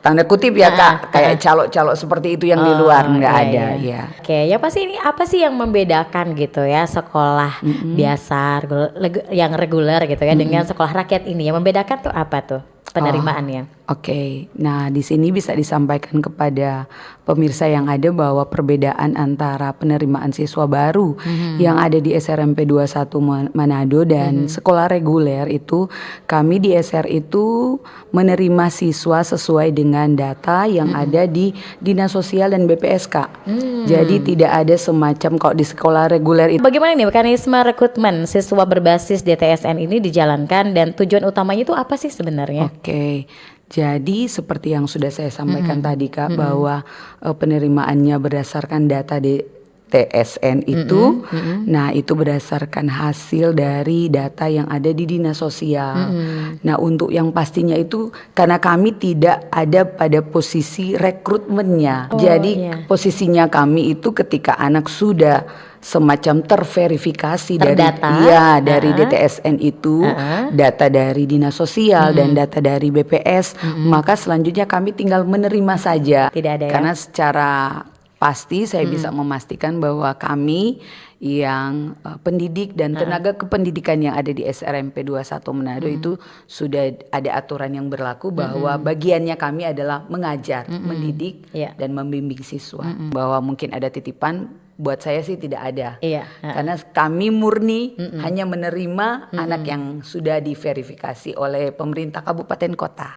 tanda kutip ya Kak, kayak calo-calo seperti itu yang di luar nggak iya, ada iya. ya. Oke, ya pasti ini apa sih yang membedakan gitu ya sekolah biasa yang reguler gitu ya dengan sekolah rakyat ini? Yang membedakan tuh apa tuh penerimaannya? Oke, nah di sini bisa disampaikan kepada pemirsa yang ada bahwa perbedaan antara penerimaan siswa baru yang ada di SRMP 21 Manado dan sekolah reguler itu, kami di SR itu menerima siswa sesuai dengan data yang ada di Dinas Sosial dan BPSK. Jadi tidak ada semacam kalau di sekolah reguler itu. Bagaimana nih mekanisme rekrutmen siswa berbasis DTSN ini dijalankan dan tujuan utamanya itu apa sih sebenarnya? Oke, jadi seperti yang sudah saya sampaikan tadi Kak, bahwa penerimaannya berdasarkan data TSN itu, nah itu berdasarkan hasil dari data yang ada di Dinas Sosial. Nah untuk yang pastinya itu karena kami tidak ada pada posisi rekrutmennya, jadi posisinya kami itu ketika anak sudah semacam terverifikasi Terdata. dari DTSN itu, data dari Dinas Sosial dan data dari BPS, maka selanjutnya kami tinggal menerima saja. Tidak ada ya? Karena secara pasti saya bisa memastikan bahwa kami yang pendidik dan tenaga kependidikan yang ada di SRMP 21 Manado itu sudah ada aturan yang berlaku bahwa bagiannya kami adalah mengajar, mendidik dan membimbing siswa. Bahwa mungkin ada titipan, buat saya sih tidak ada. Karena kami murni hanya menerima anak yang sudah diverifikasi oleh pemerintah kabupaten kota.